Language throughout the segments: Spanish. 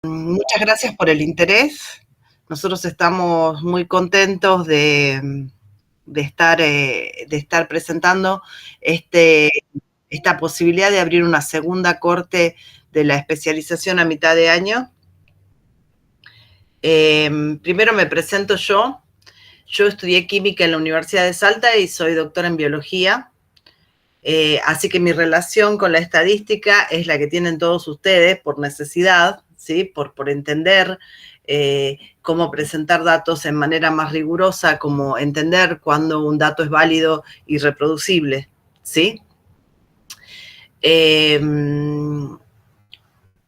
Muchas gracias por el interés. Nosotros estamos muy contentos de estar presentando esta posibilidad de abrir una segunda corte de la especialización a mitad de año. Primero me presento yo. Yo estudié química en la Universidad de Salta y soy doctora en biología. Así que mi relación con la estadística es la que tienen todos ustedes por necesidad, ¿sí? Por entender cómo presentar datos en manera más rigurosa, cómo entender cuándo un dato es válido y reproducible, ¿sí?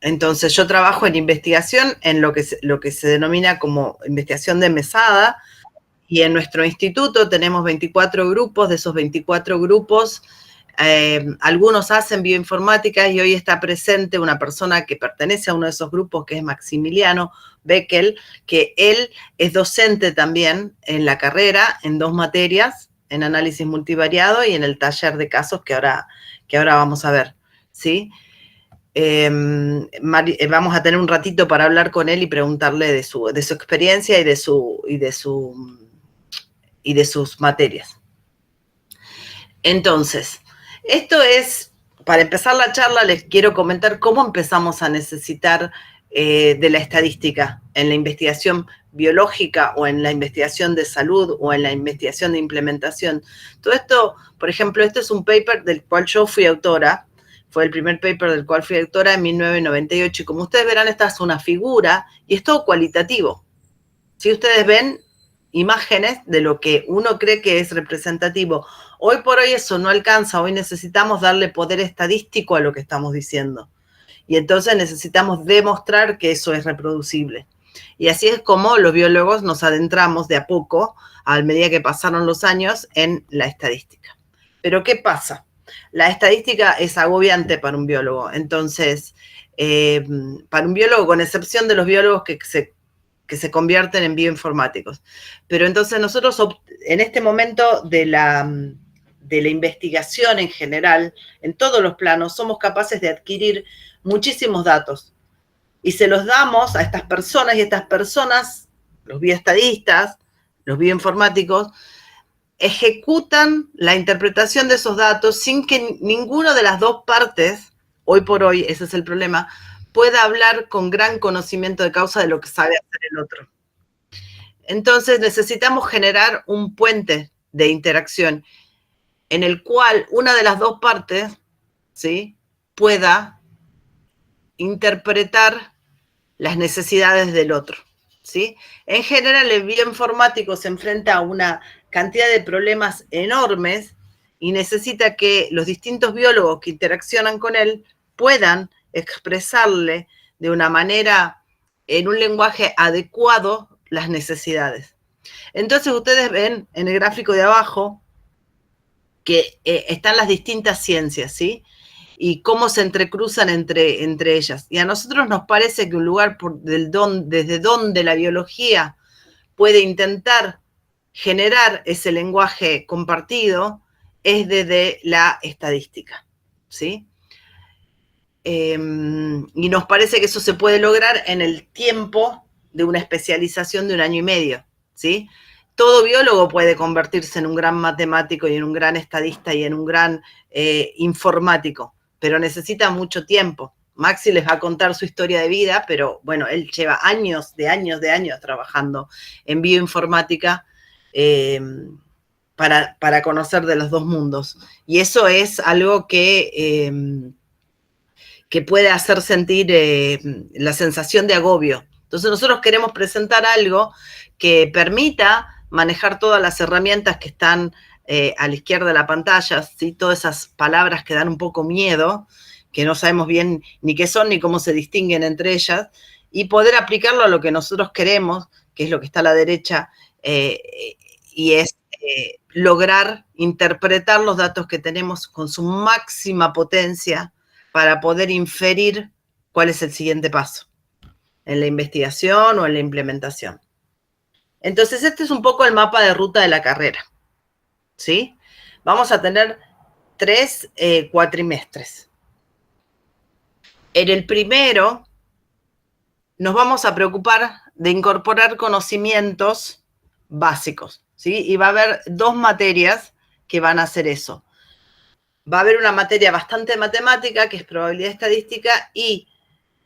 Entonces yo trabajo en investigación, en lo que se denomina como investigación de mesada, y en nuestro instituto tenemos 24 grupos. De esos 24 grupos, algunos hacen bioinformática y hoy está presente una persona que pertenece a uno de esos grupos, que es Maximiliano Beckel, que él es docente también en la carrera, en 2 materias, en análisis multivariado y en el taller de casos que ahora vamos a ver, ¿sí? Vamos a tener un ratito para hablar con él y preguntarle de su experiencia y de sus materias. Entonces, esto es, para empezar la charla, les quiero comentar cómo empezamos a necesitar de la estadística en la investigación biológica o en la investigación de salud o en la investigación de implementación. Todo esto, por ejemplo, este es un paper del cual yo fui autora. Fue el primer paper del cual fui autora en 1998. Y como ustedes verán, esta es una figura y es todo cualitativo. Si ustedes ven imágenes de lo que uno cree que es representativo, hoy por hoy eso no alcanza. Hoy necesitamos darle poder estadístico a lo que estamos diciendo. Y entonces necesitamos demostrar que eso es reproducible. Y así es como los biólogos nos adentramos de a poco, a medida que pasaron los años, en la estadística. Pero ¿qué pasa? La estadística es agobiante para un biólogo. Entonces, para un biólogo, con excepción de los biólogos que se convierten en bioinformáticos. Pero entonces nosotros, en este momento de la investigación en general, en todos los planos, somos capaces de adquirir muchísimos datos y se los damos a estas personas, y estas personas, los bioestadistas, los bioinformáticos, ejecutan la interpretación de esos datos sin que ninguna de las dos partes, hoy por hoy, ese es el problema, pueda hablar con gran conocimiento de causa de lo que sabe hacer el otro. Entonces necesitamos generar un puente de interacción en el cual una de las dos partes, ¿sí?, pueda interpretar las necesidades del otro, ¿sí? En general, el bioinformático se enfrenta a una cantidad de problemas enormes y necesita que los distintos biólogos que interaccionan con él puedan expresarle de una manera, en un lenguaje adecuado, las necesidades. Entonces ustedes ven en el gráfico de abajo que están las distintas ciencias, ¿sí? Y cómo se entrecruzan entre ellas. Y a nosotros nos parece que un lugar desde donde la biología puede intentar generar ese lenguaje compartido es desde la estadística, ¿sí? Y nos parece que eso se puede lograr en el tiempo de una especialización de 1 año y medio, ¿sí? Todo biólogo puede convertirse en un gran matemático y en un gran estadista y en un gran informático, pero necesita mucho tiempo. Maxi les va a contar su historia de vida, pero bueno, él lleva años trabajando en bioinformática para conocer de los dos mundos. Y eso es algo que puede hacer sentir la sensación de agobio. Entonces nosotros queremos presentar algo que permita manejar todas las herramientas que están a la izquierda de la pantalla, ¿sí? Todas esas palabras que dan un poco miedo, que no sabemos bien ni qué son ni cómo se distinguen entre ellas, y poder aplicarlo a lo que nosotros queremos, que es lo que está a la derecha, y es lograr interpretar los datos que tenemos con su máxima potencia para poder inferir cuál es el siguiente paso en la investigación o en la implementación. Entonces, este es un poco el mapa de ruta de la carrera, ¿sí? Vamos a tener 3 cuatrimestres. En el primero, nos vamos a preocupar de incorporar conocimientos básicos, ¿sí? Y va a haber 2 materias que van a hacer eso. Va a haber una materia bastante matemática, que es probabilidad estadística, y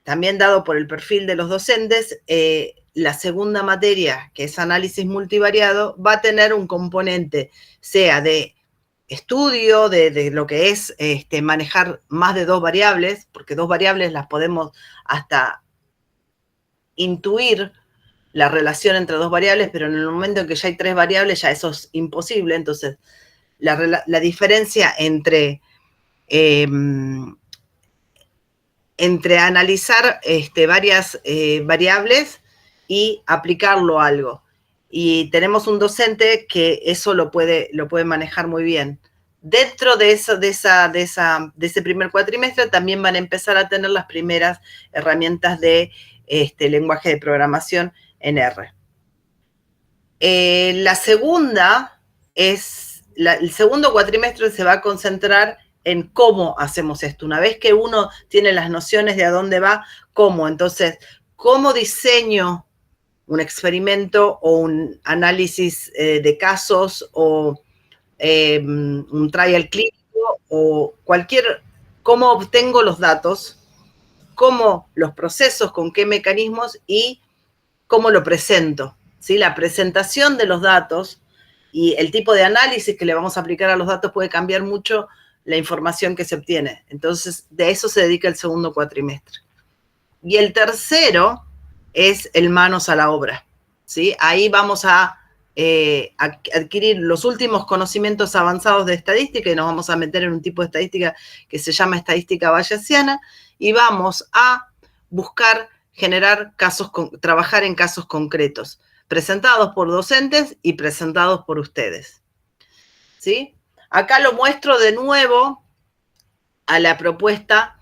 también dado por el perfil de los docentes, la segunda materia, que es análisis multivariado, va a tener un componente, sea de estudio, de lo que es manejar más de 2 variables, porque 2 variables las podemos hasta intuir la relación entre 2 variables, pero en el momento en que ya hay 3 variables, ya eso es imposible. Entonces, la diferencia entre analizar varias variables y aplicarlo a algo. Y tenemos un docente que eso lo puede manejar muy bien. Dentro de ese primer cuatrimestre también van a empezar a tener las primeras herramientas de lenguaje de programación en R. La segunda es, el segundo cuatrimestre se va a concentrar en cómo hacemos esto. Una vez que uno tiene las nociones de a dónde va, cómo. Entonces, ¿cómo diseño un experimento o un análisis de casos o un trial clínico o cómo obtengo los datos, cómo los procesos, con qué mecanismos y cómo lo presento? ¿Sí? La presentación de los datos y el tipo de análisis que le vamos a aplicar a los datos puede cambiar mucho la información que se obtiene. Entonces, de eso se dedica el segundo cuatrimestre. Y el tercero es el manos a la obra, ¿sí? Ahí vamos a adquirir los últimos conocimientos avanzados de estadística y nos vamos a meter en un tipo de estadística que se llama estadística bayesiana y vamos a buscar generar casos, trabajar en casos concretos, presentados por docentes y presentados por ustedes, ¿sí? Acá lo muestro de nuevo a la propuesta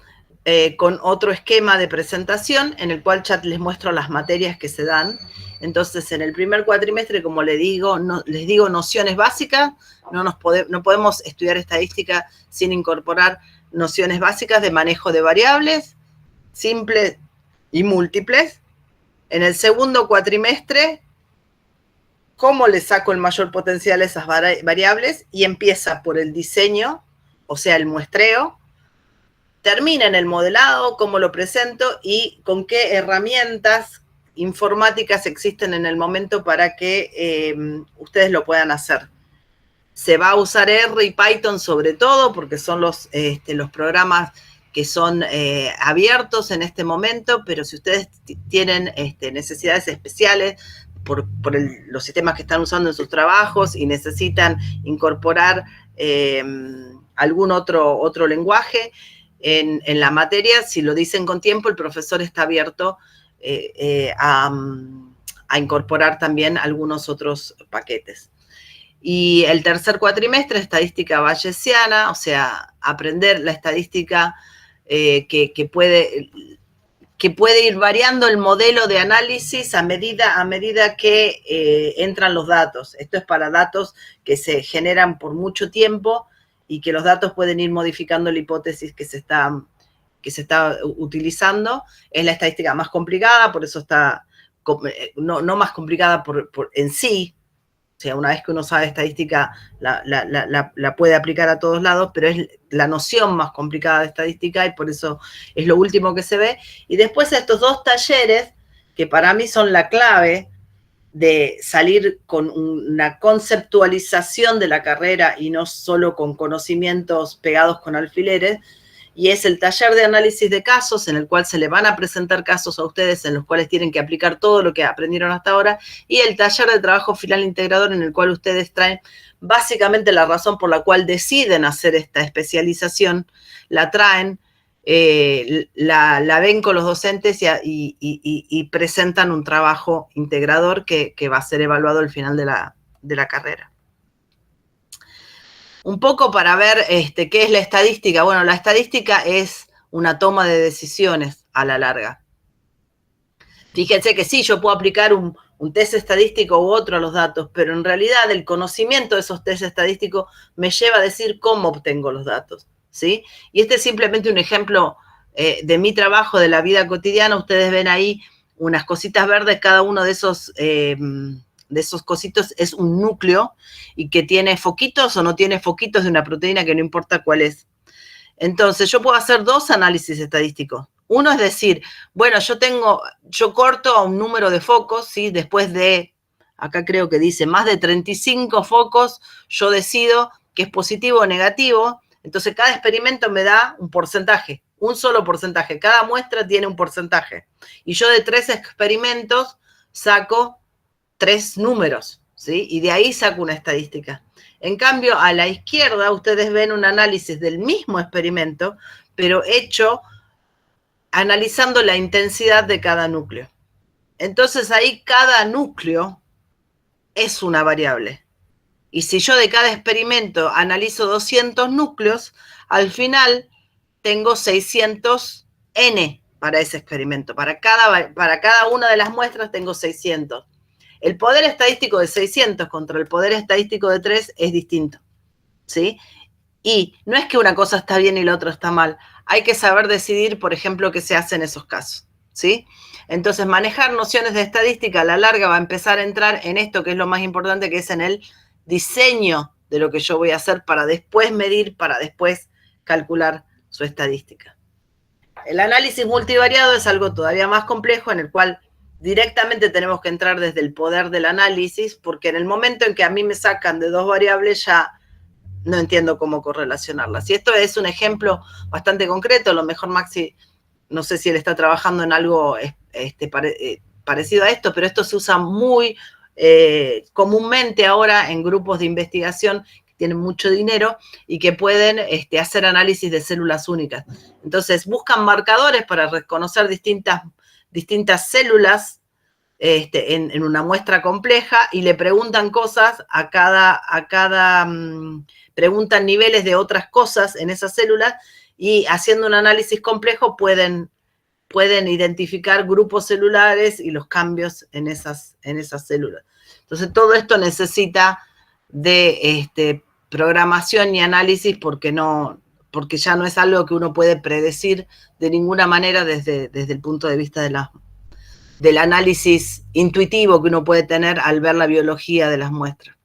con otro esquema de presentación en el cual ya les muestro las materias que se dan. Entonces, en el primer cuatrimestre, como les digo nociones básicas, no podemos estudiar estadística sin incorporar nociones básicas de manejo de variables, simples y múltiples. En el segundo cuatrimestre, cómo le saco el mayor potencial a esas variables, y empieza por el diseño, o sea, el muestreo, termina en el modelado, cómo lo presento y con qué herramientas informáticas existen en el momento para que ustedes lo puedan hacer. Se va a usar R y Python sobre todo porque son los programas que son abiertos en este momento, pero si ustedes tienen necesidades especiales por los sistemas que están usando en sus trabajos y necesitan incorporar algún otro lenguaje en la materia, si lo dicen con tiempo, el profesor está abierto a incorporar también algunos otros paquetes. Y el tercer cuatrimestre, estadística bayesiana, o sea, aprender la estadística que puede ir variando el modelo de análisis a medida que entran los datos. Esto es para datos que se generan por mucho tiempo y que los datos pueden ir modificando la hipótesis que se está utilizando. Es la estadística más complicada, por eso está, no más complicada en sí. O sea, una vez que uno sabe estadística, la puede aplicar a todos lados, pero es la noción más complicada de estadística y por eso es lo último que se ve. Y después estos 2 talleres, que para mí son la clave de salir con una conceptualización de la carrera y no solo con conocimientos pegados con alfileres, y es el taller de análisis de casos, en el cual se le van a presentar casos a ustedes en los cuales tienen que aplicar todo lo que aprendieron hasta ahora, y el taller de trabajo final integrador, en el cual ustedes traen básicamente la razón por la cual deciden hacer esta especialización, la traen, la ven con los docentes y presentan un trabajo integrador que va a ser evaluado al final de la carrera. Un poco para ver qué es la estadística. Bueno, la estadística es una toma de decisiones a la larga. Fíjense que sí, yo puedo aplicar un test estadístico u otro a los datos, pero en realidad el conocimiento de esos test estadísticos me lleva a decir cómo obtengo los datos, ¿sí? Y este es simplemente un ejemplo de mi trabajo, de la vida cotidiana. Ustedes ven ahí unas cositas verdes, cada uno de esos cositos es un núcleo y que tiene foquitos o no tiene foquitos de una proteína que no importa cuál es. Entonces, yo puedo hacer dos análisis estadísticos. Uno es decir, bueno, yo corto a un número de focos, ¿sí? Después de, acá creo que dice, más de 35 focos, yo decido que es positivo o negativo. Entonces, cada experimento me da un porcentaje, un solo porcentaje. Cada muestra tiene un porcentaje. Y yo de 3 experimentos saco 3 números, ¿sí? Y de ahí saco una estadística. En cambio, a la izquierda ustedes ven un análisis del mismo experimento, pero hecho analizando la intensidad de cada núcleo. Entonces ahí cada núcleo es una variable. Y si yo de cada experimento analizo 200 núcleos, al final tengo 600 N para ese experimento. Para cada una de las muestras tengo 600. El poder estadístico de 600 contra el poder estadístico de 3 es distinto, ¿sí? Y no es que una cosa está bien y la otra está mal. Hay que saber decidir, por ejemplo, qué se hace en esos casos, ¿sí? Entonces, manejar nociones de estadística a la larga va a empezar a entrar en esto que es lo más importante, que es en el diseño de lo que yo voy a hacer para después medir, para después calcular su estadística. El análisis multivariado es algo todavía más complejo en el cual directamente tenemos que entrar desde el poder del análisis, porque en el momento en que a mí me sacan de 2 variables ya no entiendo cómo correlacionarlas. Y esto es un ejemplo bastante concreto, a lo mejor Maxi, no sé si él está trabajando en algo parecido a esto, pero esto se usa muy comúnmente ahora en grupos de investigación que tienen mucho dinero y que pueden hacer análisis de células únicas. Entonces buscan marcadores para reconocer distintas células en una muestra compleja y le preguntan cosas a cada preguntan niveles de otras cosas en esas células y haciendo un análisis complejo pueden identificar grupos celulares y los cambios en esas células. Entonces, todo esto necesita de programación y análisis porque ya no es algo que uno puede predecir de ninguna manera desde el punto de vista del análisis intuitivo que uno puede tener al ver la biología de las muestras.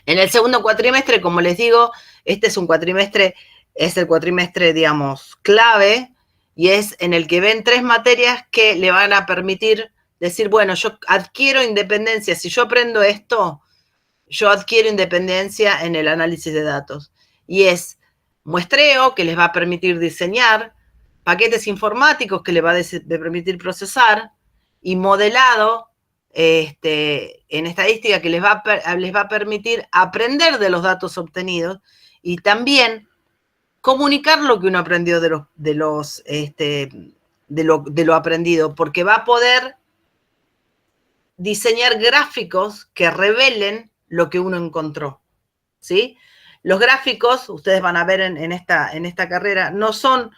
En el segundo cuatrimestre, como les digo, este es el cuatrimestre, digamos, clave, y es en el que ven 3 materias que le van a permitir decir, bueno, yo adquiero independencia, si yo aprendo esto, yo adquiero independencia en el análisis de datos. Y es muestreo, que les va a permitir diseñar, paquetes informáticos, que les va a permitir procesar, y modelado, en estadística, que les va a permitir aprender de los datos obtenidos y también comunicar lo que uno aprendió de lo aprendido, porque va a poder diseñar gráficos que revelen lo que uno encontró, ¿sí? Los gráficos, ustedes van a ver en esta carrera, no son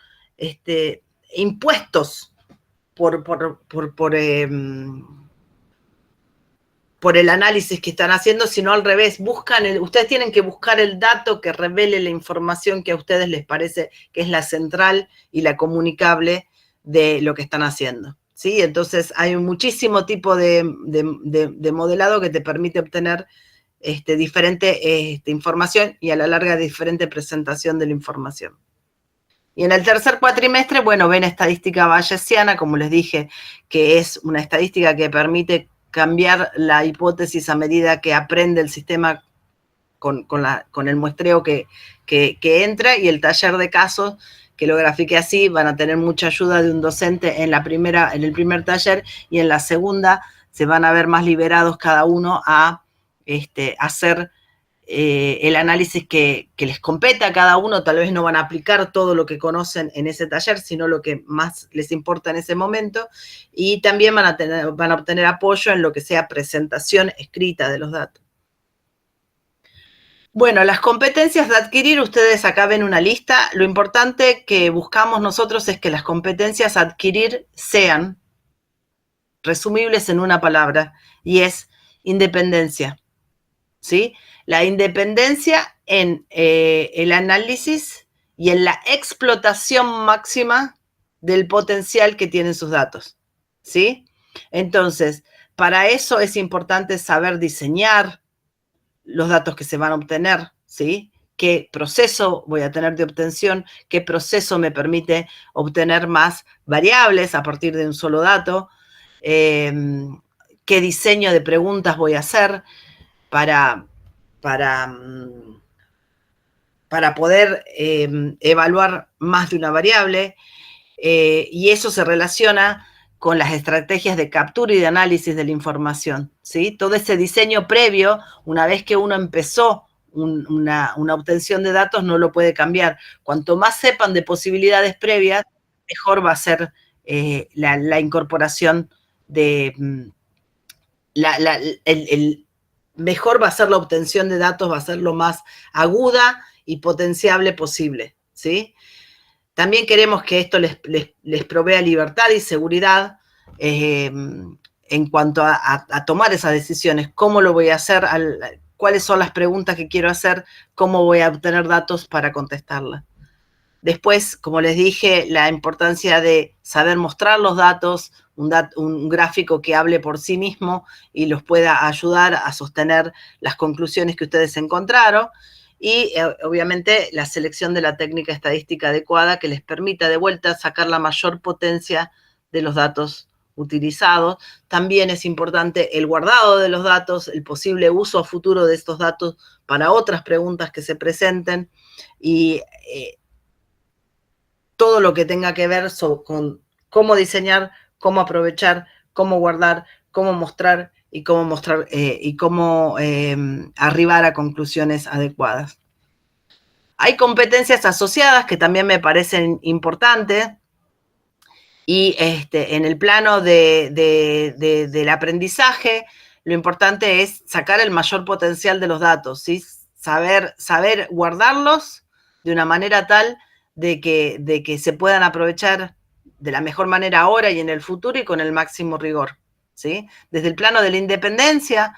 impuestos por el análisis que están haciendo, sino al revés, ustedes tienen que buscar el dato que revele la información que a ustedes les parece que es la central y la comunicable de lo que están haciendo, ¿sí? Entonces hay muchísimo tipo de modelado que te permite obtener diferente información y a la larga diferente presentación de la información. Y en el tercer cuatrimestre, bueno, ven estadística bayesiana, como les dije, que es una estadística que permite cambiar la hipótesis a medida que aprende el sistema con el muestreo que entra, y el taller de casos, que lo grafiqué así, van a tener mucha ayuda de un docente en el primer taller, y en la segunda se van a ver más liberados cada uno a hacer el análisis que les compete a cada uno. Tal vez no van a aplicar todo lo que conocen en ese taller, sino lo que más les importa en ese momento, y también van a obtener apoyo en lo que sea presentación escrita de los datos. Bueno, las competencias de adquirir, ustedes acá ven una lista. Lo importante que buscamos nosotros es que las competencias a adquirir sean resumibles en una palabra, y es independencia, ¿sí? La independencia en el análisis y en la explotación máxima del potencial que tienen sus datos, ¿sí? Entonces, para eso es importante saber diseñar los datos que se van a obtener, ¿sí? Qué proceso voy a tener de obtención, qué proceso me permite obtener más variables a partir de un solo dato, qué diseño de preguntas voy a hacer para, para, para poder evaluar más de una variable, y eso se relaciona con las estrategias de captura y de análisis de la información, ¿sí? Todo ese diseño previo, una vez que uno empezó una obtención de datos, no lo puede cambiar. Cuanto más sepan de posibilidades previas, mejor va a ser la incorporación de... mejor va a ser la obtención de datos, va a ser lo más aguda y potenciable posible, ¿sí? También queremos que esto les provea libertad y seguridad en cuanto a tomar esas decisiones. ¿Cómo lo voy a hacer? ¿Cuáles son las preguntas que quiero hacer? ¿Cómo voy a obtener datos para contestarlas? Después, como les dije, la importancia de saber mostrar los datos, un gráfico que hable por sí mismo y los pueda ayudar a sostener las conclusiones que ustedes encontraron. Y obviamente la selección de la técnica estadística adecuada que les permita de vuelta sacar la mayor potencia de los datos utilizados. También es importante el guardado de los datos, el posible uso a futuro de estos datos para otras preguntas que se presenten y todo lo que tenga que ver con cómo diseñar, cómo aprovechar, cómo guardar, cómo mostrar y cómo arribar a conclusiones adecuadas. Hay competencias asociadas que también me parecen importantes y en el plano del aprendizaje, lo importante es sacar el mayor potencial de los datos, ¿sí? Saber guardarlos de una manera tal de que se puedan aprovechar de la mejor manera ahora y en el futuro y con el máximo rigor, ¿sí? Desde el plano de la independencia,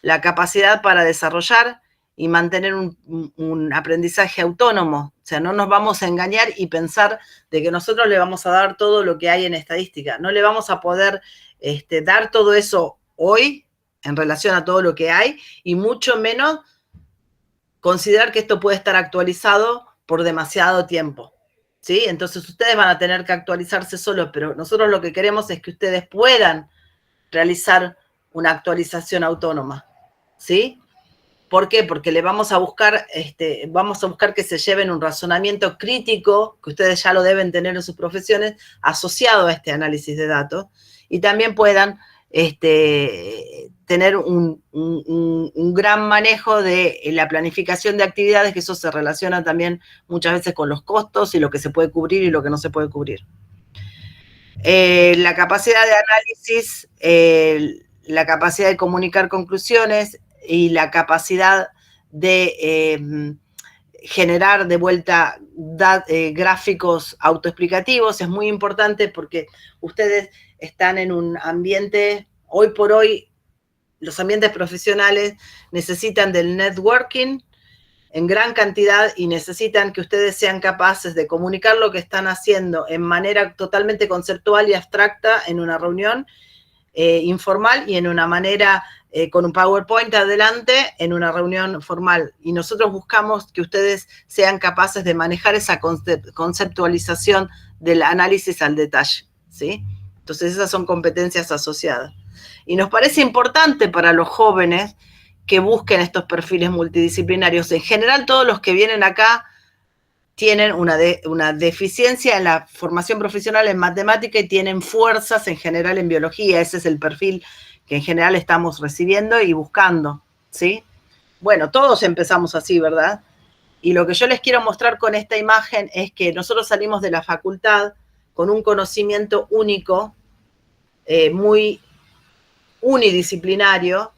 la capacidad para desarrollar y mantener un aprendizaje autónomo. O sea, no nos vamos a engañar y pensar de que nosotros le vamos a dar todo lo que hay en estadística. No le vamos a poder dar todo eso hoy en relación a todo lo que hay y mucho menos considerar que esto puede estar actualizado por demasiado tiempo, ¿sí? Entonces ustedes van a tener que actualizarse solos, pero nosotros lo que queremos es que ustedes puedan realizar una actualización autónoma, ¿sí? ¿Por qué? Porque le vamos a buscar que se lleven un razonamiento crítico, que ustedes ya lo deben tener en sus profesiones, asociado a este análisis de datos, y también puedan tener un gran manejo de la planificación de actividades, que eso se relaciona también muchas veces con los costos y lo que se puede cubrir y lo que no se puede cubrir. La capacidad de análisis, la capacidad de comunicar conclusiones y la capacidad de generar de vuelta gráficos autoexplicativos es muy importante porque ustedes están en un ambiente, hoy por hoy, los ambientes profesionales necesitan del networking en gran cantidad y necesitan que ustedes sean capaces de comunicar lo que están haciendo en manera totalmente conceptual y abstracta en una reunión informal y en una manera con un PowerPoint adelante en una reunión formal. Y nosotros buscamos que ustedes sean capaces de manejar esa conceptualización del análisis al detalle, ¿sí? Entonces esas son competencias asociadas. Y nos parece importante para los jóvenes que busquen estos perfiles multidisciplinarios. En general, todos los que vienen acá tienen una deficiencia en la formación profesional en matemática y tienen fuerzas en general en biología. Ese es el perfil que en general estamos recibiendo y buscando, ¿sí? Bueno, todos empezamos así, ¿verdad? Y lo que yo les quiero mostrar con esta imagen es que nosotros salimos de la facultad con un conocimiento único, muy unidisciplinario,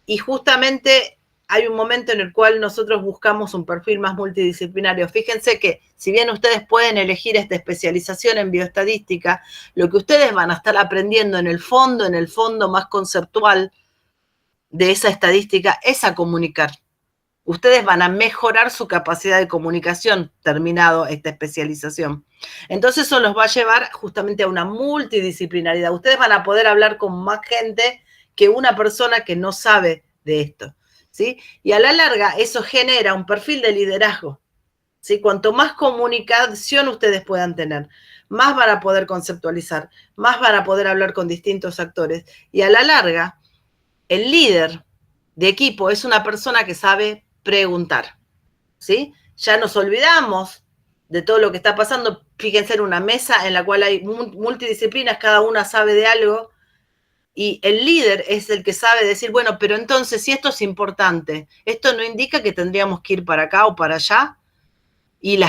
y justamente hay un momento en el cual nosotros buscamos un perfil más multidisciplinario. Fíjense que si bien ustedes pueden elegir esta especialización en bioestadística, lo que ustedes van a estar aprendiendo en el fondo más conceptual de esa estadística es a comunicar. ustedes van a mejorar su capacidad de comunicación terminado esta especialización. Entonces eso los va a llevar justamente a una multidisciplinaridad. Ustedes van a poder hablar con más gente que una persona que no sabe de esto, ¿sí? Y a la larga eso genera un perfil de liderazgo, ¿sí? Cuanto más comunicación ustedes puedan tener, más van a poder conceptualizar, más van a poder hablar con distintos actores. Y a la larga, el líder de equipo es una persona que sabe preguntar, ¿sí? Ya nos olvidamos de todo lo que está pasando. Fíjense en una mesa en la cual hay multidisciplinas, cada una sabe de algo, y el líder es el que sabe decir, bueno, pero entonces, si esto es importante, esto no indica que tendríamos que ir para acá o para allá, y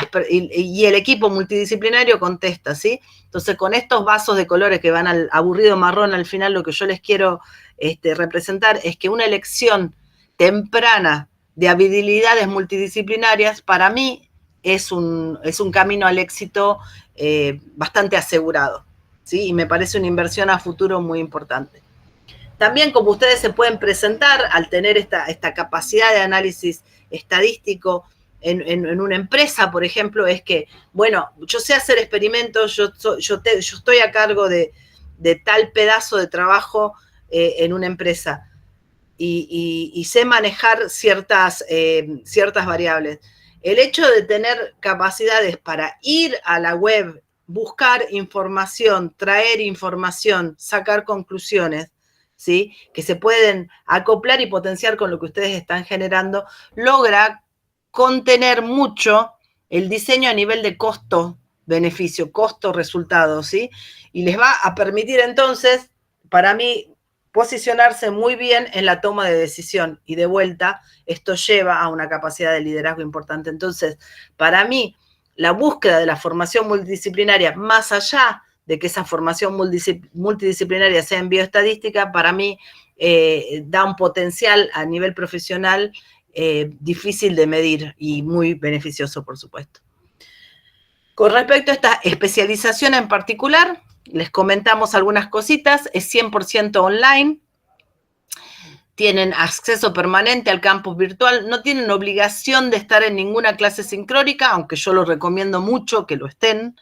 el equipo multidisciplinario contesta, ¿sí? Entonces, con estos vasos de colores que van al aburrido marrón, al final lo que yo les quiero representar es que una elección temprana de habilidades multidisciplinarias, para mí, es un camino al éxito bastante asegurado, ¿sí? Y me parece una inversión a futuro muy importante. También, como ustedes se pueden presentar al tener esta capacidad de análisis estadístico en una empresa, por ejemplo, es que, bueno, yo sé hacer experimentos, yo estoy a cargo de tal pedazo de trabajo en una empresa y sé manejar ciertas variables. El hecho de tener capacidades para ir a la web, buscar información, traer información, sacar conclusiones, ¿sí? Que se pueden acoplar y potenciar con lo que ustedes están generando, logra contener mucho el diseño a nivel de costo-beneficio, costo-resultado, ¿sí? Y les va a permitir entonces, para mí, posicionarse muy bien en la toma de decisión. Y de vuelta, esto lleva a una capacidad de liderazgo importante. Entonces, para mí, la búsqueda de la formación multidisciplinaria, más allá de que esa formación multidisciplinaria sea en bioestadística, para mí da un potencial a nivel profesional difícil de medir y muy beneficioso, por supuesto. Con respecto a esta especialización en particular, les comentamos algunas cositas, es 100% online, tienen acceso permanente al campus virtual, no tienen obligación de estar en ninguna clase sincrónica, aunque yo los recomiendo mucho que lo estén,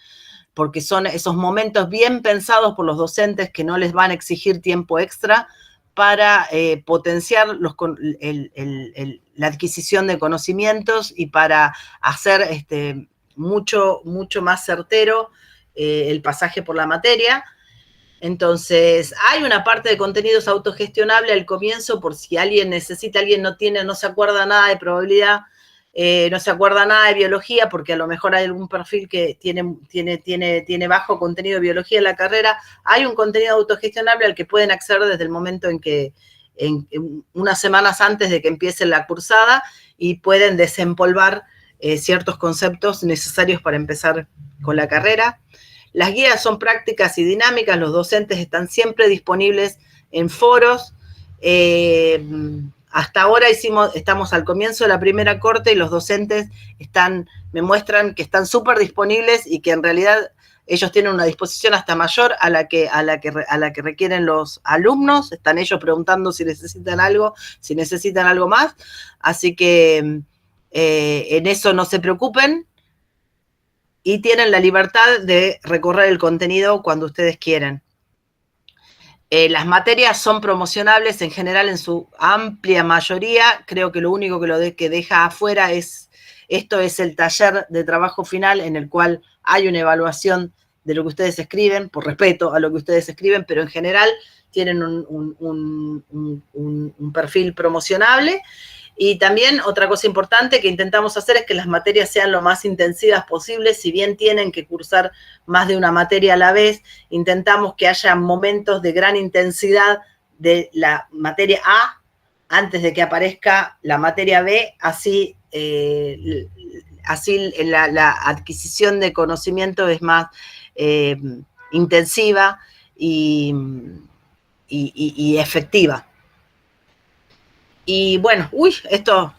porque son esos momentos bien pensados por los docentes que no les van a exigir tiempo extra para potenciar la adquisición de conocimientos y para hacer mucho más certero el pasaje por la materia. Entonces, hay una parte de contenidos autogestionable al comienzo por si alguien necesita, alguien no se acuerda nada de probabilidad, no se acuerda nada de biología, porque a lo mejor hay algún perfil que tiene bajo contenido de biología en la carrera. Hay un contenido autogestionable al que pueden acceder desde el momento en que, unas semanas antes de que empiece la cursada, y pueden desempolvar ciertos conceptos necesarios para empezar con la carrera. Las guías son prácticas y dinámicas, los docentes están siempre disponibles en foros. Hasta ahora estamos al comienzo de la primera corte y los docentes me muestran que están súper disponibles y que en realidad ellos tienen una disposición hasta mayor a la que requieren los alumnos. Están ellos preguntando si necesitan algo más. Así que en eso no se preocupen. Y tienen la libertad de recorrer el contenido cuando ustedes quieran. Las materias son promocionables en general en su amplia mayoría. Creo que lo único que deja afuera es el taller de trabajo final, en el cual hay una evaluación de lo que ustedes escriben, por respeto a lo que ustedes escriben, pero en general tienen un perfil promocionable. Y también otra cosa importante que intentamos hacer es que las materias sean lo más intensivas posibles. Si bien tienen que cursar más de una materia a la vez, intentamos que haya momentos de gran intensidad de la materia A antes de que aparezca la materia B, así la adquisición de conocimiento es más intensiva y efectiva. Y bueno, esto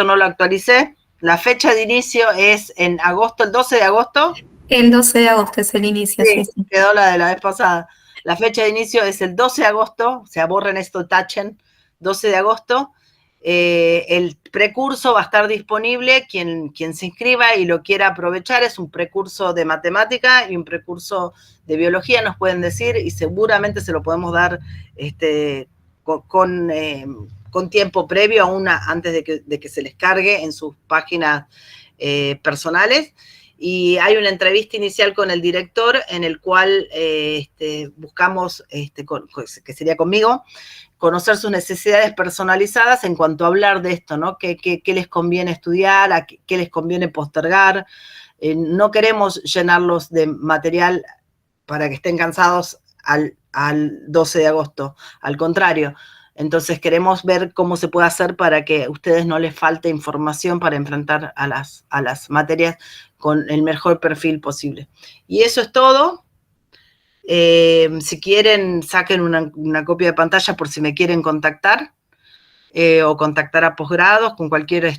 no lo actualicé. La fecha de inicio es en agosto, el 12 de agosto. El 12 de agosto es el inicio, sí. Quedó la de la vez pasada. La fecha de inicio es el 12 de agosto, o sea, borren esto, tachen, 12 de agosto. El precurso va a estar disponible, quien se inscriba y lo quiera aprovechar, es un precurso de matemática y un precurso de biología, nos pueden decir, y seguramente se lo podemos dar con tiempo previo, antes de que se les cargue en sus páginas personales. Y hay una entrevista inicial con el director en el cual buscamos, que sería conmigo, conocer sus necesidades personalizadas en cuanto a hablar de esto, ¿no? ¿Qué les conviene estudiar? ¿Qué les conviene postergar? No queremos llenarlos de material para que estén cansados al 12 de agosto, al contrario. Entonces queremos ver cómo se puede hacer para que a ustedes no les falte información para enfrentar a las materias con el mejor perfil posible. Y eso es todo. Si quieren, saquen una copia de pantalla por si me quieren contactar o contactar a posgrados con cualquier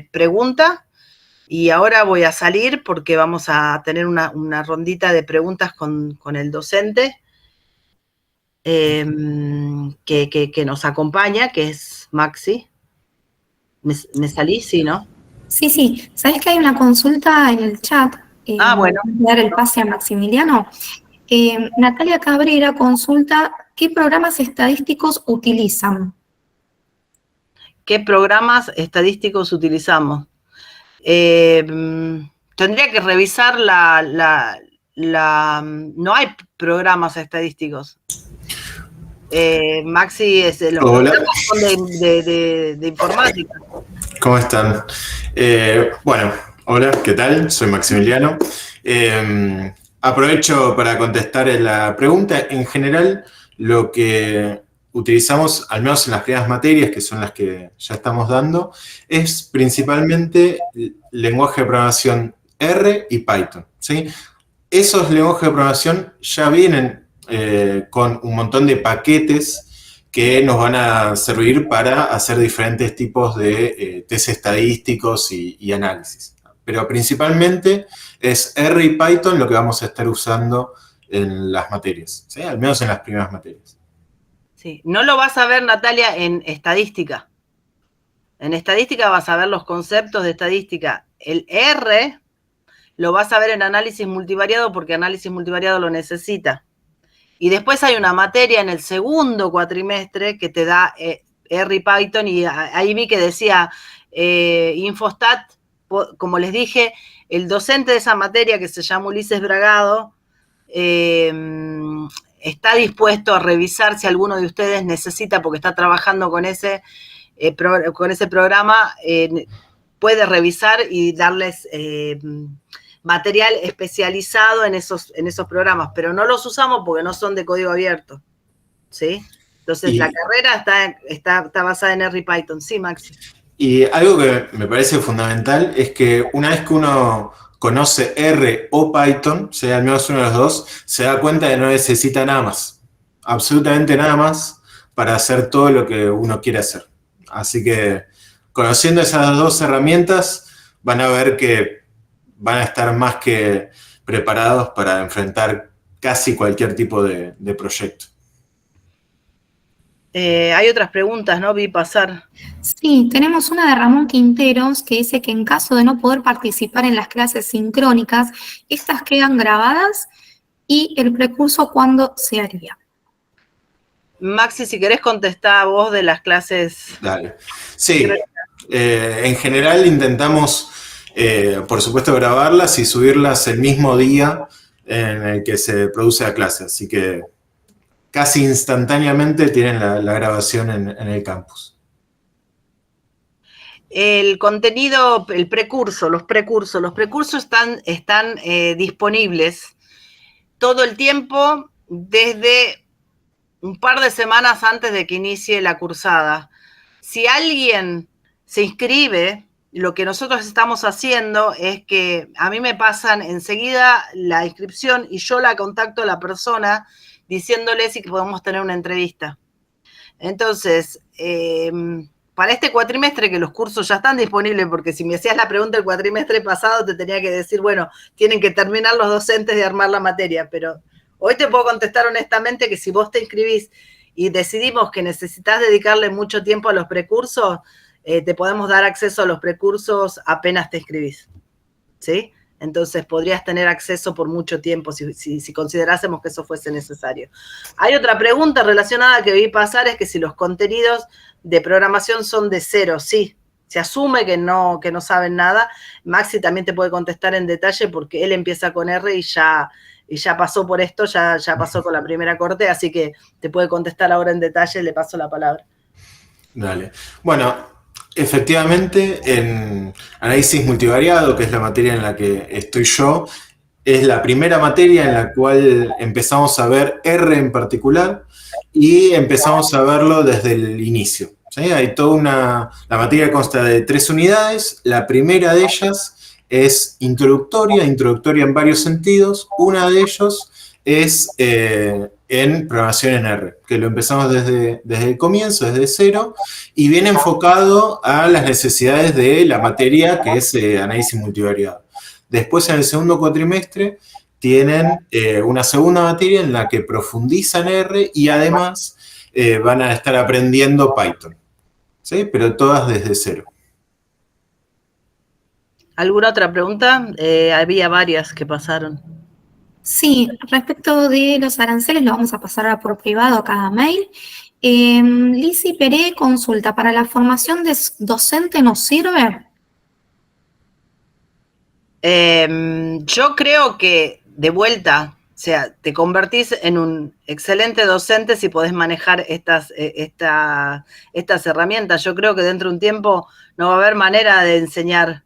pregunta. Y ahora voy a salir porque vamos a tener una rondita de preguntas con el docente que nos acompaña, que es Maxi. ¿Me salí? Sí, ¿no? Sí. ¿Sabes que hay una consulta en el chat? Bueno. Voy a dar el pase a Maximiliano. Natalia Cabrera consulta, ¿qué programas estadísticos utilizan? ¿Qué programas estadísticos utilizamos? Tendría que revisar no hay programas estadísticos. Maxi, los programas son de informática. ¿Cómo están? Bueno, hola, ¿qué tal? Soy Maximiliano. Aprovecho para contestar la pregunta. En general, lo que utilizamos, al menos en las primeras materias, que son las que ya estamos dando, es principalmente lenguaje de programación R y Python, ¿sí? Esos lenguajes de programación ya vienen con un montón de paquetes que nos van a servir para hacer diferentes tipos de test estadísticos y análisis. Pero principalmente es R y Python lo que vamos a estar usando en las materias, ¿sí? Al menos en las primeras materias. Sí, no lo vas a ver, Natalia, en estadística. En estadística vas a ver los conceptos de estadística. El R lo vas a ver en análisis multivariado porque análisis multivariado lo necesita. Y después hay una materia en el segundo cuatrimestre que te da R y Python, y ahí vi que decía Infostat. Como les dije, el docente de esa materia, que se llama Ulises Bragado, está dispuesto a revisar si alguno de ustedes necesita, porque está trabajando con ese programa, puede revisar y darles material especializado en esos programas, pero no los usamos porque no son de código abierto, ¿sí? Entonces la carrera está basada en R y Python. Sí, Maxi. Y algo que me parece fundamental es que una vez que uno conoce R o Python, sea al menos uno de los dos, se da cuenta de que no necesita nada más, absolutamente nada más, para hacer todo lo que uno quiere hacer. Así que conociendo esas dos herramientas, van a ver que van a estar más que preparados para enfrentar casi cualquier tipo de proyecto. Hay otras preguntas, ¿no? Vi pasar. Sí, tenemos una de Ramón Quinteros que dice que en caso de no poder participar en las clases sincrónicas, estas quedan grabadas y el precurso, ¿cuándo se haría? Maxi, si querés contestar vos de las clases. Dale. Sí, en general intentamos, por supuesto, grabarlas y subirlas el mismo día en el que se produce la clase, así que casi instantáneamente tienen la grabación en el campus. El contenido, el precurso, los precursos están disponibles todo el tiempo desde un par de semanas antes de que inicie la cursada. Si alguien se inscribe, lo que nosotros estamos haciendo es que a mí me pasan enseguida la inscripción y yo la contacto a la persona diciéndole si podemos tener una entrevista. Entonces, para este cuatrimestre, que los cursos ya están disponibles, porque si me hacías la pregunta el cuatrimestre pasado, te tenía que decir, bueno, tienen que terminar los docentes de armar la materia, pero hoy te puedo contestar honestamente que si vos te inscribís y decidimos que necesitas dedicarle mucho tiempo a los precursos, te podemos dar acceso a los precursos apenas te inscribís, ¿sí? Entonces podrías tener acceso por mucho tiempo si considerásemos que eso fuese necesario. Hay otra pregunta relacionada que vi pasar, es que si los contenidos de programación son de cero. Sí, se asume que no saben nada. Maxi también te puede contestar en detalle porque él empieza con R y ya pasó por esto, ya pasó con la primera corte, así que te puede contestar ahora en detalle, le paso la palabra. Dale. Bueno, efectivamente, en análisis multivariado, que es la materia en la que estoy yo, es la primera materia en la cual empezamos a ver R en particular y empezamos a verlo desde el inicio. ¿Sí? Hay la materia consta de 3 unidades. La primera de ellas es introductoria en varios sentidos. Una de ellos es en programación en R, que lo empezamos desde el comienzo, desde cero, y viene enfocado a las necesidades de la materia que es análisis multivariado. Después, en el segundo cuatrimestre, tienen una segunda materia en la que profundizan R y además van a estar aprendiendo Python, ¿sí? Pero todas desde cero. ¿Alguna otra pregunta? Había varias que pasaron. Sí, respecto de los aranceles, lo vamos a pasar por privado a cada mail. Lizzy Pérez consulta, ¿para la formación de docente nos sirve? Yo creo que, de vuelta, o sea, te convertís en un excelente docente si podés manejar estas herramientas. Yo creo que dentro de un tiempo no va a haber manera de enseñar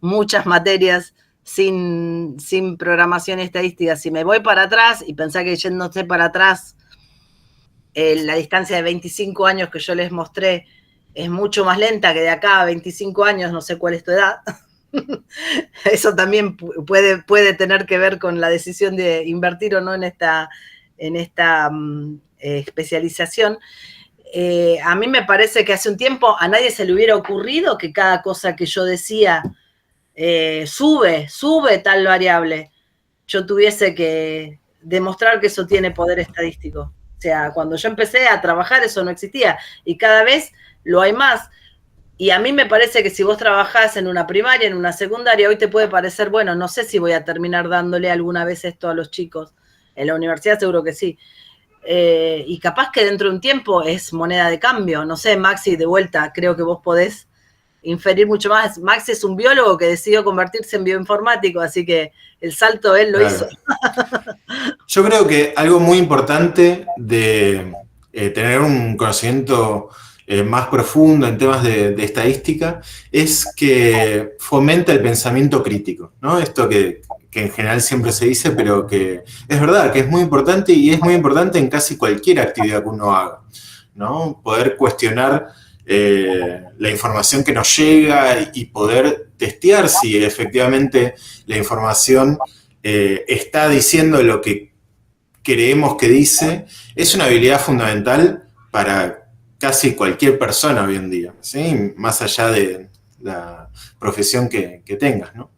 muchas materias sin programación y estadística. Si me voy para atrás, y pensá que yéndose para atrás, la distancia de 25 años que yo les mostré es mucho más lenta que de acá a 25 años, no sé cuál es tu edad. Eso también puede tener que ver con la decisión de invertir o no en esta especialización. A mí me parece que hace un tiempo a nadie se le hubiera ocurrido que cada cosa que yo decía sube tal variable, yo tuviese que demostrar que eso tiene poder estadístico. O sea, cuando yo empecé a trabajar eso no existía y cada vez lo hay más. Y a mí me parece que si vos trabajás en una primaria, en una secundaria, hoy te puede parecer, bueno, no sé si voy a terminar dándole alguna vez esto a los chicos. En la universidad seguro que sí. Y capaz que dentro de un tiempo es moneda de cambio. No sé, Maxi, de vuelta, creo que vos podés inferir mucho más. Maxi es un biólogo que decidió convertirse en bioinformático, así que el salto él lo hizo. Yo creo que algo muy importante de tener un conocimiento más profundo en temas de estadística es que fomenta el pensamiento crítico, ¿no? Esto que en general siempre se dice, pero que es verdad, que es muy importante y es muy importante en casi cualquier actividad que uno haga, ¿no? Poder cuestionar la información que nos llega y poder testear si efectivamente la información está diciendo lo que creemos que dice, es una habilidad fundamental para casi cualquier persona hoy en día, ¿sí? Más allá de la profesión que tengas, ¿no?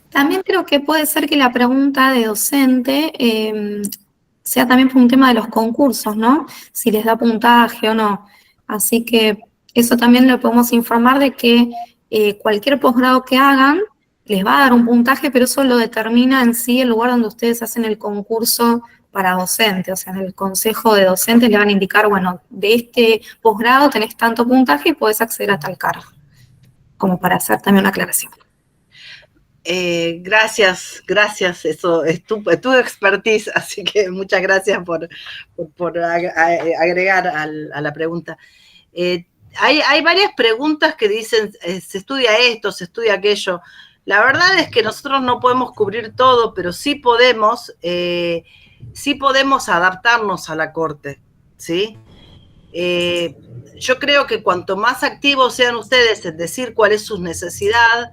También creo que puede ser que la pregunta de docente sea también por un tema de los concursos, ¿no? Si les da puntaje o no. Así que eso también lo podemos informar de que cualquier posgrado que hagan les va a dar un puntaje, pero eso lo determina en sí el lugar donde ustedes hacen el concurso para docente. O sea, en el consejo de docentes le van a indicar, bueno, de este posgrado tenés tanto puntaje y podés acceder a tal cargo. Como para hacer también una aclaración. Gracias, eso es tu expertise, así que muchas gracias por agregar a la pregunta. Hay varias preguntas que dicen, se estudia esto, se estudia aquello. La verdad es que nosotros no podemos cubrir todo, pero sí podemos adaptarnos a la corte, ¿sí? Yo creo que cuanto más activos sean ustedes en decir cuál es su necesidad,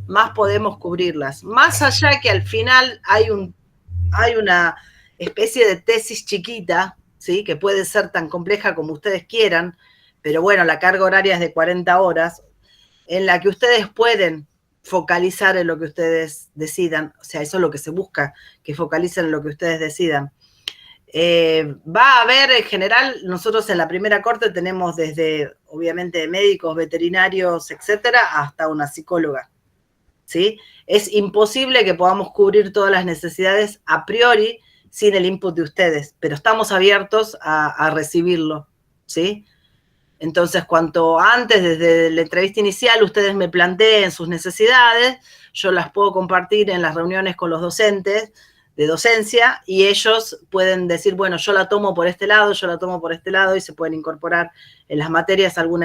más podemos cubrirlas. Más allá que al final hay una especie de tesis chiquita, ¿sí? Que puede ser tan compleja como ustedes quieran, pero bueno, la carga horaria es de 40 horas, en la que ustedes pueden focalizar en lo que ustedes decidan, o sea, eso es lo que se busca, que focalicen en lo que ustedes decidan. Va a haber, en general, nosotros en la primera corte tenemos desde, obviamente, médicos, veterinarios, etcétera, hasta una psicóloga, ¿sí? Es imposible que podamos cubrir todas las necesidades a priori sin el input de ustedes, pero estamos abiertos a recibirlo, ¿sí? Entonces, cuanto antes, desde la entrevista inicial, ustedes me planteen sus necesidades, yo las puedo compartir en las reuniones con los docentes de docencia y ellos pueden decir, bueno, yo la tomo por este lado, yo la tomo por este lado, y se pueden incorporar en las materias algún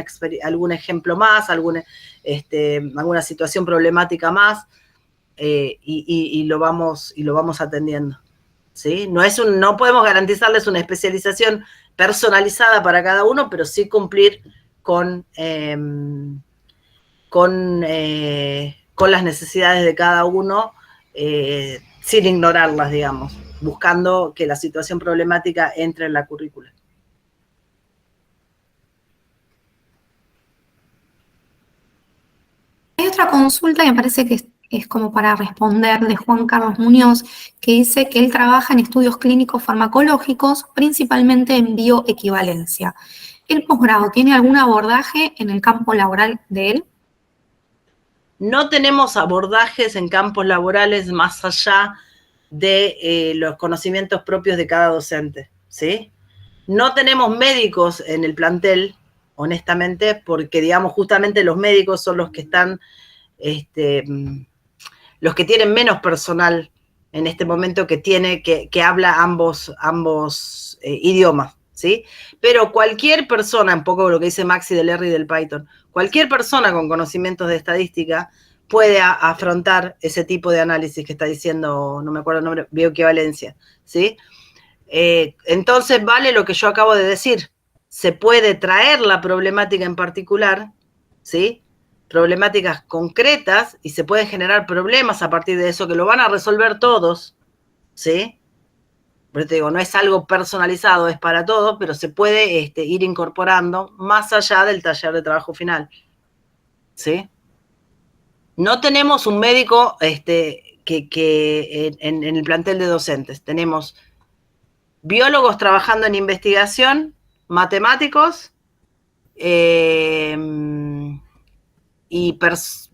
ejemplo más, alguna situación problemática más, y lo vamos atendiendo, ¿sí? No podemos garantizarles una especialización personalizada para cada uno, pero sí cumplir con las necesidades de cada uno, sin ignorarlas, digamos, buscando que la situación problemática entre en la currícula. Hay otra consulta que me parece que es como para responder, de Juan Carlos Muñoz, que dice que él trabaja en estudios clínicos farmacológicos, principalmente en bioequivalencia. ¿El posgrado tiene algún abordaje en el campo laboral de él? No tenemos abordajes en campos laborales más allá de los conocimientos propios de cada docente, ¿sí? No tenemos médicos en el plantel, honestamente, porque, digamos, justamente los médicos son los que están, los que tienen menos personal en este momento que habla ambos idiomas, ¿sí? Pero cualquier persona, un poco lo que dice Maxi del R y del Python, cualquier persona con conocimientos de estadística puede afrontar ese tipo de análisis que está diciendo, no me acuerdo el nombre, bioequivalencia, ¿sí? Entonces vale lo que yo acabo de decir. Se puede traer la problemática en particular, ¿sí? Problemáticas concretas, y se pueden generar problemas a partir de eso que lo van a resolver todos, ¿sí? Pero te digo, no es algo personalizado, es para todos, pero se puede ir incorporando más allá del taller de trabajo final, ¿sí? No tenemos un médico que en el plantel de docentes. Tenemos biólogos trabajando en investigación, matemáticos, y,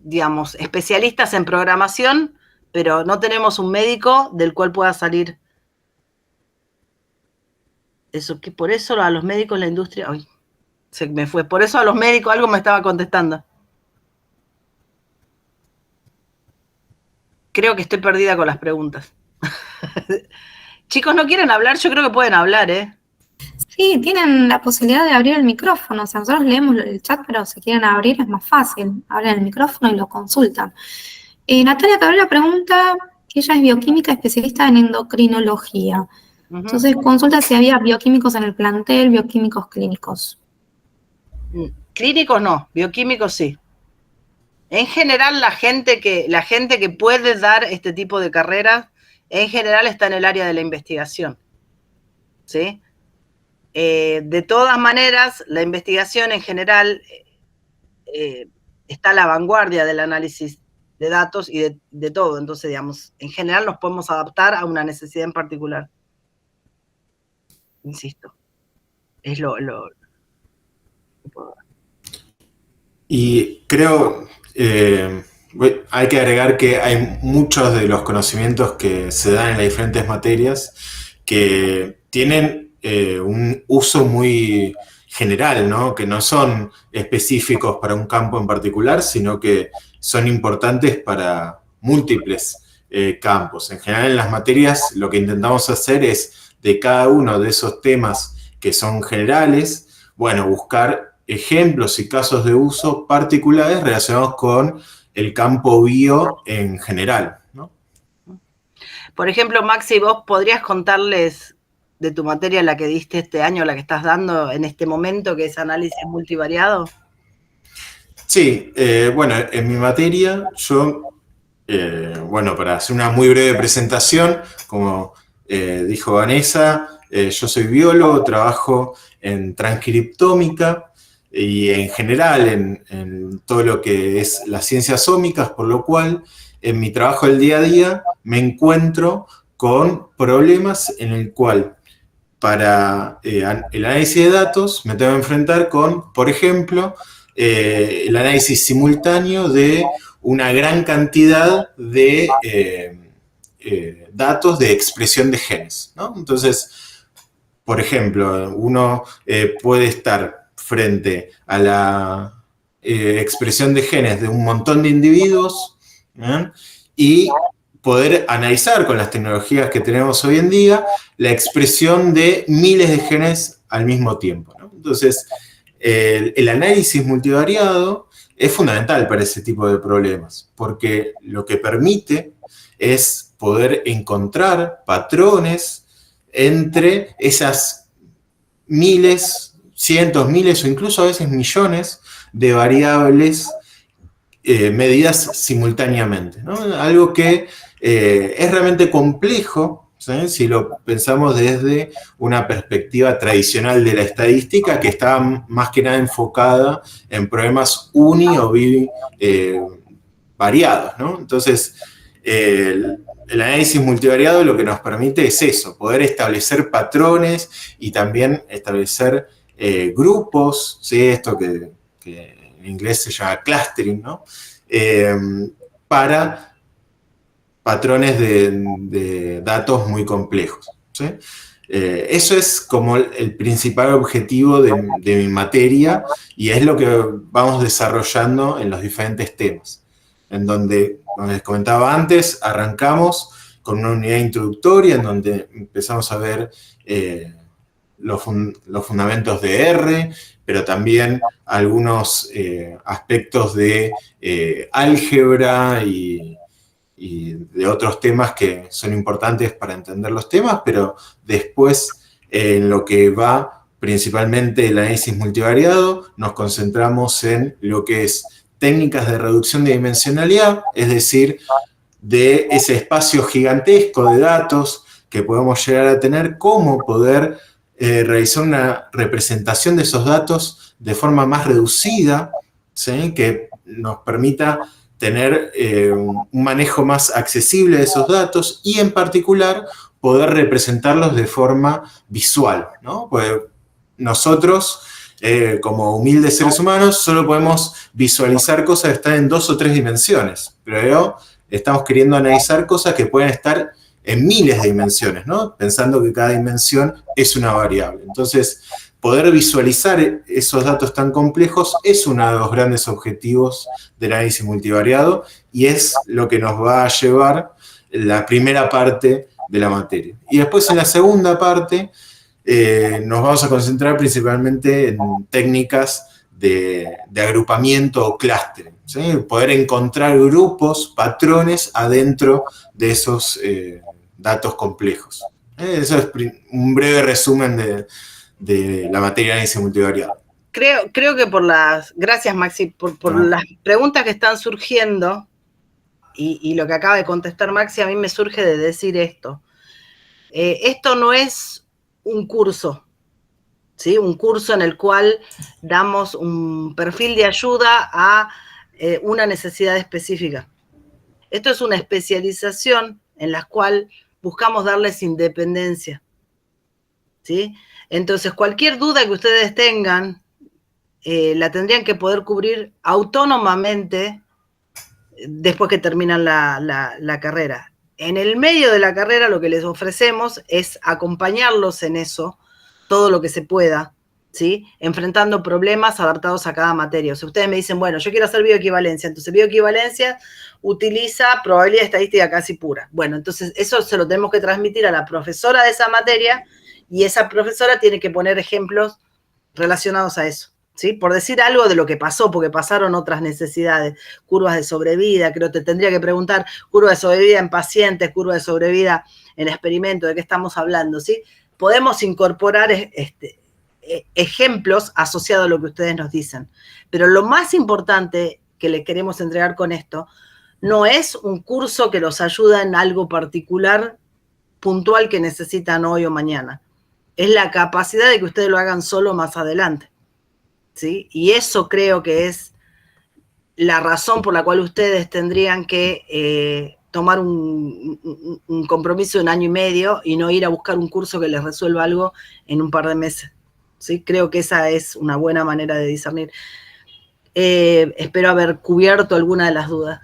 digamos, especialistas en programación, pero no tenemos un médico del cual pueda salir eso, que por eso a los médicos la industria, ay, se me fue, por eso a los médicos, algo me estaba contestando. Creo que estoy perdida con las preguntas. Chicos, ¿no quieren hablar? Yo creo que pueden hablar, ¿eh? Sí, tienen la posibilidad de abrir el micrófono. O sea, nosotros leemos el chat, pero si quieren abrir es más fácil. Abren el micrófono y lo consultan. Natalia Cabrera pregunta que ella es bioquímica especialista en endocrinología. Entonces, consulta si había bioquímicos en el plantel, bioquímicos clínicos. Clínicos no, bioquímicos sí. En general, la gente que puede dar este tipo de carreras, en general está en el área de la investigación, ¿sí? De todas maneras, la investigación en general está a la vanguardia del análisis de datos y de todo. Entonces, digamos, en general nos podemos adaptar a una necesidad en particular. Insisto, es lo que puedo dar. Y creo, hay que agregar que hay muchos de los conocimientos que se dan en las diferentes materias que tienen un uso muy general, ¿no? Que no son específicos para un campo en particular, sino que son importantes para múltiples campos. En general, en las materias lo que intentamos hacer es, de cada uno de esos temas que son generales, bueno, buscar ejemplos y casos de uso particulares relacionados con el campo bio en general, ¿no? Por ejemplo, Maxi, ¿vos podrías contarles de tu materia, la que diste este año, la que estás dando en este momento, que es análisis multivariado? Sí, bueno, en mi materia yo, bueno, para hacer una muy breve presentación, como dijo Vanessa, yo soy biólogo, trabajo en transcriptómica. y en general en todo lo que es las ciencias ómicas, por lo cual en mi trabajo del día a día me encuentro con problemas en el cual para el análisis de datos me tengo que enfrentar con, por ejemplo, el análisis simultáneo de una gran cantidad de datos de expresión de genes, ¿no? Entonces, por ejemplo, uno puede estar frente a la expresión de genes de un montón de individuos, ¿eh? Y poder analizar con las tecnologías que tenemos hoy en día la expresión de miles de genes al mismo tiempo, ¿no? Entonces, el análisis multivariado es fundamental para ese tipo de problemas, porque lo que permite es poder encontrar patrones entre esas miles, cientos, miles o incluso a veces millones de variables medidas simultáneamente, ¿no? Algo que es realmente complejo, ¿sí? Si lo pensamos desde una perspectiva tradicional de la estadística, que está más que nada enfocada en problemas uni o bivariados, ¿no? Entonces, el análisis multivariado lo que nos permite es eso, poder establecer patrones y también establecer grupos, ¿sí? Esto que en inglés se llama clustering, ¿no? Para patrones de datos muy complejos, ¿sí? Eso es como el principal objetivo de mi materia y es lo que vamos desarrollando en los diferentes temas, en donde, como les comentaba antes, arrancamos con una unidad introductoria en donde empezamos a ver los fundamentos de R, pero también algunos aspectos de álgebra y de otros temas que son importantes para entender los temas, pero después en lo que va principalmente el análisis multivariado, nos concentramos en lo que es técnicas de reducción de dimensionalidad, es decir, de ese espacio gigantesco de datos que podemos llegar a tener, cómo poder realizar una representación de esos datos de forma más reducida, ¿sí? Que nos permita tener un manejo más accesible de esos datos y en particular poder representarlos de forma visual, ¿no? Pues nosotros, como humildes seres humanos, solo podemos visualizar cosas que están en 2 o 3 dimensiones, pero estamos queriendo analizar cosas que pueden estar en miles de dimensiones, ¿no? Pensando que cada dimensión es una variable. Entonces, poder visualizar esos datos tan complejos es uno de los grandes objetivos del análisis multivariado y es lo que nos va a llevar la primera parte de la materia. Y después en la segunda parte nos vamos a concentrar principalmente en técnicas de agrupamiento o clustering, ¿sí? Poder encontrar grupos, patrones adentro de esos datos complejos. Eso es un breve resumen de la materia de análisis multivariado. Creo que gracias Maxi, por las preguntas que están surgiendo y lo que acaba de contestar Maxi, a mí me surge de decir esto. Esto no es un curso, ¿sí? Un curso en el cual damos un perfil de ayuda a una necesidad específica. Esto es una especialización en la cual buscamos darles independencia, ¿sí? Entonces, cualquier duda que ustedes tengan, la tendrían que poder cubrir autónomamente después que terminan la carrera. En el medio de la carrera lo que les ofrecemos es acompañarlos en eso, todo lo que se pueda, ¿sí? Enfrentando problemas adaptados a cada materia. O sea, ustedes me dicen, bueno, yo quiero hacer bioequivalencia, entonces bioequivalencia utiliza probabilidad estadística casi pura. Bueno, entonces eso se lo tenemos que transmitir a la profesora de esa materia y esa profesora tiene que poner ejemplos relacionados a eso, ¿sí? Por decir algo de lo que pasó, porque pasaron otras necesidades, curvas de sobrevida, creo que te tendría que preguntar, curva de sobrevida en pacientes, curva de sobrevida en experimento, ¿de qué estamos hablando, sí? Podemos incorporar ejemplos asociados a lo que ustedes nos dicen, pero lo más importante que les queremos entregar con esto no es un curso que los ayuda en algo particular, puntual que necesitan hoy o mañana. Es la capacidad de que ustedes lo hagan solo más adelante. ¿sí? Y eso creo que es la razón por la cual ustedes tendrían que tomar un compromiso de 1 año y medio y no ir a buscar un curso que les resuelva algo en un par de meses. ¿Sí? Creo que esa es una buena manera de discernir. Espero haber cubierto alguna de las dudas.